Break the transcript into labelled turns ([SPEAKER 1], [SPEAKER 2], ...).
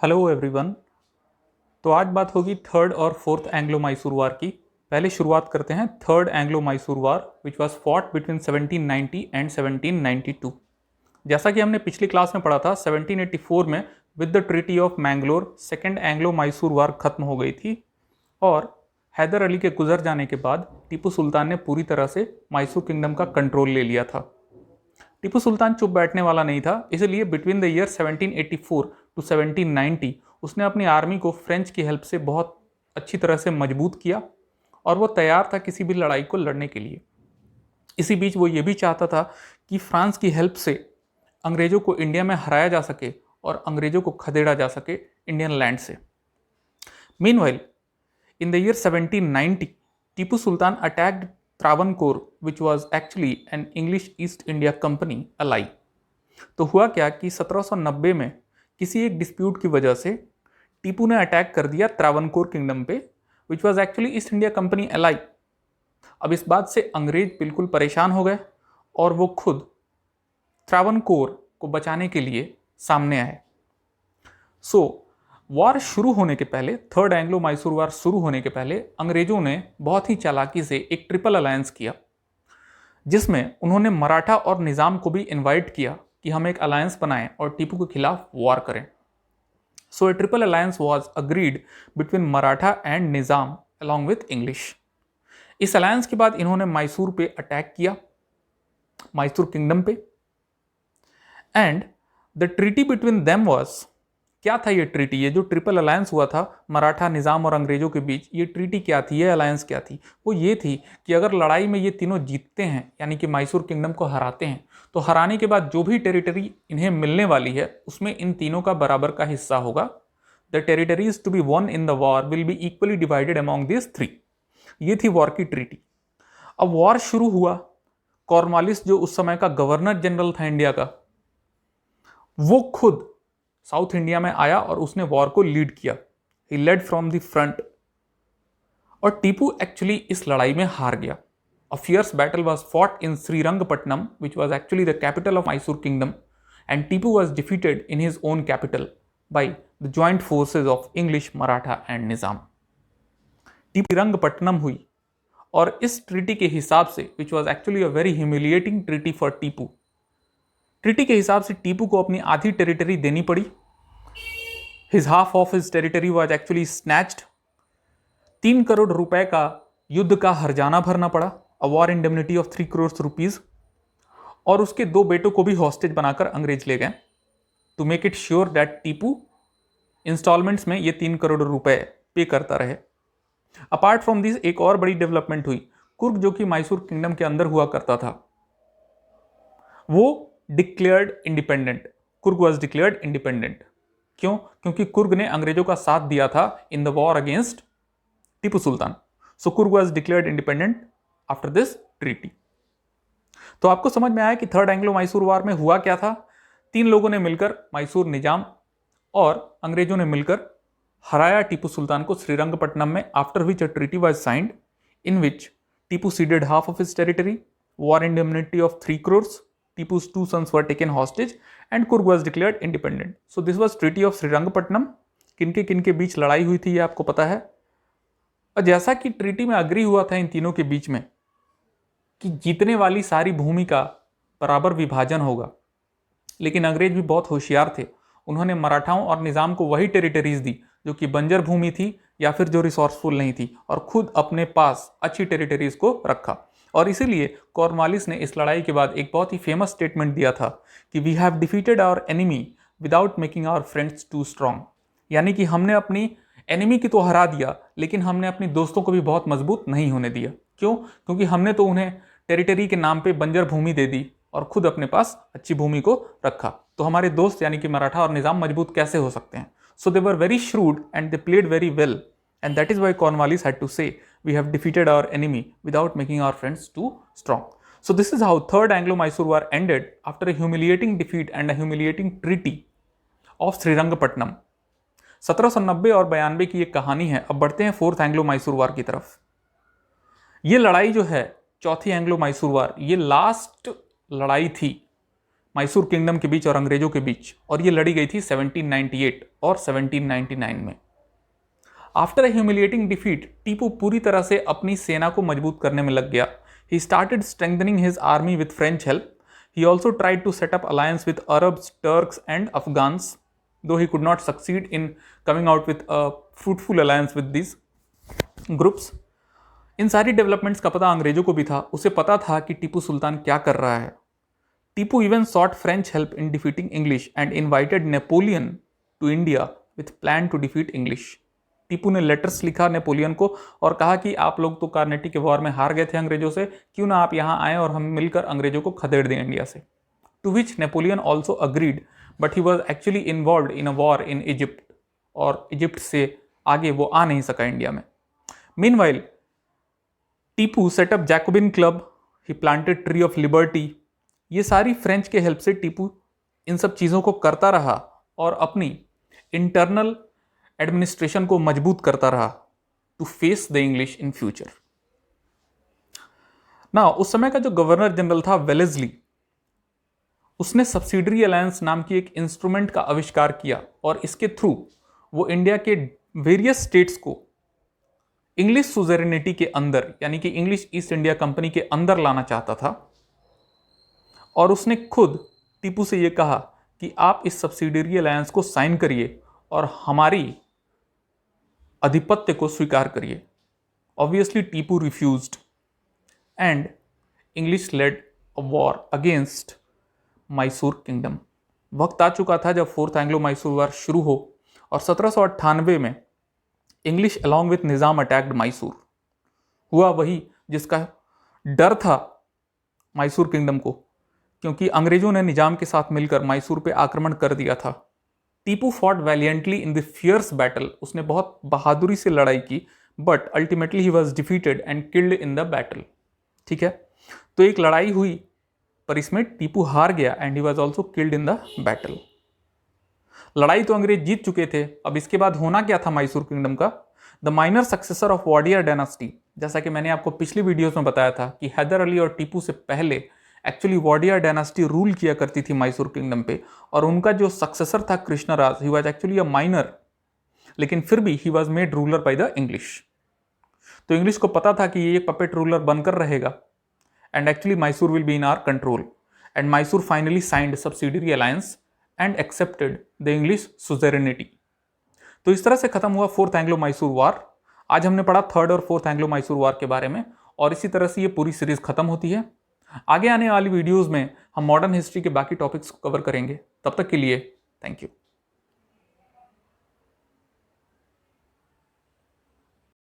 [SPEAKER 1] Hello everyone. तो आज बात होगी थर्ड और फोर्थ एंग्लो मैसूर वार की। पहले शुरुआत करते हैं third Anglo Mysore war which was fought between 1790 and 1792। जैसा कि हमने पिछली क्लास में पढ़ा था, 1784 में with the treaty of Mangalore second Anglo Mysore war खत्म हो गई थी और हैदर अली के गुजर जाने के बाद टीपू सुल्तान ने पूरी तरह से मैसूर किंगडम का कंट्रोल ले लिया था। टीपू सुल्तान चुप बैठने वाला नहीं था, इसलिए बिटवीन द ईयर 1784 टू 1790 उसने अपनी आर्मी को फ्रेंच की हेल्प से बहुत अच्छी तरह से मजबूत किया और वो तैयार था किसी भी लड़ाई को लड़ने के लिए। इसी बीच वो ये भी चाहता था कि फ्रांस की हेल्प से अंग्रेजों को इंडिया में हराया जा सके और अंग्रेजों को खदेड़ा जा सके इंडियन लैंड से। Meanwhile, in the year 1790, Tipu Sultan attacked Travancore, which was actually an English East India Company ally. तो हुआ क्या कि 1790 में किसी एक डिस्प्यूट की वजह से टीपू ने अटैक कर दिया त्रावनकोर किंगडम पे, which was actually east India company ally. अब इस बात से अंग्रेज बिल्कुल परेशान हो गए और वो खुद त्रावनकोर को बचाने के लिए सामने आए। वार शुरू होने के पहले, थर्ड एंग्लो मैसूर वार शुरू होने के पहले अंग्रेजों ने बहुत ही चालाकी से एक ट्रिपल अलायंस किया, जिसमें उन्होंने मराठा और निज़ाम को भी इनवाइट किया कि हम एक अलायंस बनाएं और टीपू के खिलाफ वार करें। ए triple alliance was agreed between Maratha and Nizam along with English. इस अलायंस के बाद इन्होंने मैसूर पे अटैक किया, मैसूर किंगडम पे, and the treaty between them was, क्या था ये ट्रीटी? ये जो ट्रिपल अलायंस हुआ था मराठा, निज़ाम और अंग्रेजों के बीच, ये ट्रीटी क्या थी, ये अलायंस क्या थी? वो ये थी कि अगर लड़ाई में ये तीनों जीतते हैं, यानी कि मैसूर किंगडम को हराते हैं, तो हराने के बाद जो भी टेरिटरी इन्हें मिलने वाली है उसमें इन तीनों का बराबर का हिस्सा होगा। The territories to be won in the war will be equally divided among this three. ये थी वॉर की ट्रीटी। अब वॉर शुरू हुआ। कॉर्नवालिस जो उस समय का गवर्नर जनरल था इंडिया का, वो खुद साउथ इंडिया में आया और उसने वॉर को लीड किया। He led from the front और टीपू एक्चुअली इस लड़ाई में हार गया। A fierce battle was fought in Srirangapatnam which was actually the capital of Mysore kingdom, and Tipu was defeated in his own capital by the joint forces of English, Maratha and Nizam. Tipu Srirangapatnam हुई और इस treaty के हिसाब से, which was actually a very humiliating treaty for Tipu, treaty के हिसाब से टीपू को अपनी आधी टेरिटरी देनी पड़ी। His half of his territory was actually snatched. 3 crore रुपए का युद्ध का हर्जाना भरना पड़ा, a war indemnity of 3 crore rupees, और उसके 2 बेटों को भी हॉस्टेज बनाकर अंग्रेज ले गए to make it sure that Tipu instalments में ये 3 करोड़ रुपए पे करता रहे। अपार्ट फ्रॉम दिस एक और बड़ी डेवलपमेंट हुई। कुर्ग, जो कि मैसूर किंगडम के अंदर हुआ करता था, वो declared independent. Coorg was declared independent. क्यों? क्योंकि कुर्ग ने अंग्रेजों का साथ दिया था इन the war against Tipu Sultan. So Coorg was declared independent after this treaty. तो आपको समझ में आया कि थर्ड एंग्लो मैसूर वार में हुआ क्या था। 3 लोगों ने मिलकर, मैसूर, निजाम और अंग्रेजों ने मिलकर हराया टीपू सुल्तान को श्रीरंगपट्टनम में, after which a treaty was signed in which Tipu seeded half of his territory, war indemnity of 3 crores, Tipu's 2 sons were taken hostage and Coorg was declared independent. So this was Treaty of Srirangapatnam. किनके किनके बीच लड़ाई हुई थी ये आपको पता है। और जैसा कि ट्रीटी में अग्री हुआ था इन तीनों के बीच में कि जीतने वाली सारी भूमि का बराबर विभाजन होगा, लेकिन अंग्रेज भी बहुत होशियार थे। उन्होंने मराठाओं और निज़ाम को वही टेरिटरीज दी जो कि बंजर भूमि थी या फिर जो रिसोर्सफुल नहीं थी, और खुद अपने पास अच्छी टेरिटरीज को रखा। और इसीलिए कॉर्नवालिस ने इस लड़ाई के बाद एक बहुत ही फेमस स्टेटमेंट दिया था कि we have defeated our enemy without making our friends too strong. यानी कि हमने अपनी एनिमी की तो हरा दिया, लेकिन हमने अपनी दोस्तों को भी बहुत मजबूत नहीं होने दिया। क्यों? क्योंकि हमने तो उन्हें टेरिटरी के नाम पे बंजर भूमि दे दी और खुद अपने पास अच्छी भूमि को रखा, तो हमारे दोस्त यानी कि मराठा और निज़ाम मजबूत कैसे हो सकते हैं? So they were very shrewd and they played very well, and that is why Cornwallis had to say we have defeated our enemy without making our friends too strong. So this is how third Anglo-Mysore war ended after a humiliating defeat and a humiliating treaty of Srirangapatnam. 1790 और 92 की एक कहानी है। अब बढ़ते हैं fourth Anglo Mysore वार की तरफ। ये लड़ाई जो है, चौथी एंग्लो मैसूर वार, ये लास्ट लड़ाई थी मैसूर किंगडम के बीच और अंग्रेजों के बीच, और ये लड़ी गई थी 1798 और 1799 में। After a humiliating defeat, Tipu पूरी तरह से अपनी सेना को मजबूत करने में लग गया। He started strengthening his army with French help. He also tried to set up alliance with Arabs, Turks and Afghans, though he could not succeed in coming out with a fruitful alliance with these groups. इन सारी developments का पता अंग्रेजों को भी था। उसे पता था कि टीपू सुल्तान क्या कर रहा है। Tipu even sought French help in defeating English and invited Napoleon to India with plan to defeat English. Tipu ने लेटर्स लिखा नेपोलियन को और कहा कि आप लोग तो कार्नेटी के वॉर में हार गए थे अंग्रेजों से, क्यों ना आप यहाँ आए और हम मिलकर अंग्रेजों को खदेड़ दें इंडिया से। To which Napoleon also agreed, but he was actually involve in a war in Egypt, और इजिप्ट से आगे वो आ नहीं सका इंडिया में। Meanwhile Tipu setup Jacobin club, he planted tree of liberty. ये सारी फ्रेंच के हेल्प से टीपू इन सब चीज़ों को करता रहा और अपनी इंटरनल एडमिनिस्ट्रेशन को मजबूत करता रहा to face the English in future. ना उस समय का जो गवर्नर जनरल था वेलेस्ली, उसने सब्सिडरी अलायंस नाम की एक इंस्ट्रूमेंट का आविष्कार किया और इसके थ्रू वो इंडिया के वेरियस स्टेट्स को इंग्लिश सुजेरेनिटी के अंदर, यानी कि इंग्लिश ईस्ट इंडिया कंपनी के अंदर लाना चाहता था। और उसने खुद टीपू से यह कहा कि आप इस सब्सिडरी अलायंस को साइन करिए और हमारी आधिपत्य को स्वीकार करिए। Obviously Tipu refused and English led a war against Mysore kingdom. वक्त आ चुका था जब फोर्थ एंग्लो मैसूर वॉर शुरू हो और 1798 में English along with Nizam attacked Mysore. हुआ वही जिसका डर था मैसूर किंगडम को, क्योंकि अंग्रेजों ने निजाम के साथ मिलकर मैसूर पे आक्रमण कर दिया था। Tipu fought valiantly in the fierce battle, उसने बहुत बहादुरी से लड़ाई की, but ultimately he was defeated and killed in the battle. ठीक है, तो एक लड़ाई हुई पर इसमें टीपू हार गया and he was also killed in the battle. लड़ाई तो अंग्रेज जीत चुके थे, अब इसके बाद होना क्या था मैसूर किंगडम का? The minor successor of Wodeyar dynasty, जैसा कि मैंने आपको पिछली वीडियोस में बताया था कि हैदर अली और टीपू से पहले एक्चुअली वॉडियर डायनास्टी रूल किया करती थी मैसूर किंगडम पे, और उनका जो सक्सेसर था Krishnaraj, he was actually a minor, लेकिन फिर भी he was made ruler by the English. तो इंग्लिश को पता था कि ये एक पपेट रूलर बनकर रहेगा and actually Mysore will be in our control, and Mysore finally signed subsidiary alliance and accepted the English suzerainty. तो इस तरह से खत्म हुआ फोर्थ एंग्लो मैसूर वॉर। आज हमने पढ़ा थर्ड और फोर्थ एंग्लो मैसूर वॉर के बारे में, और इसी तरह से ये पूरी सीरीज खत्म होती है। आगे आने वाली वीडियोस में हम मॉडर्न हिस्ट्री के बाकी टॉपिक्स को कवर करेंगे। तब तक के लिए थैंक यू।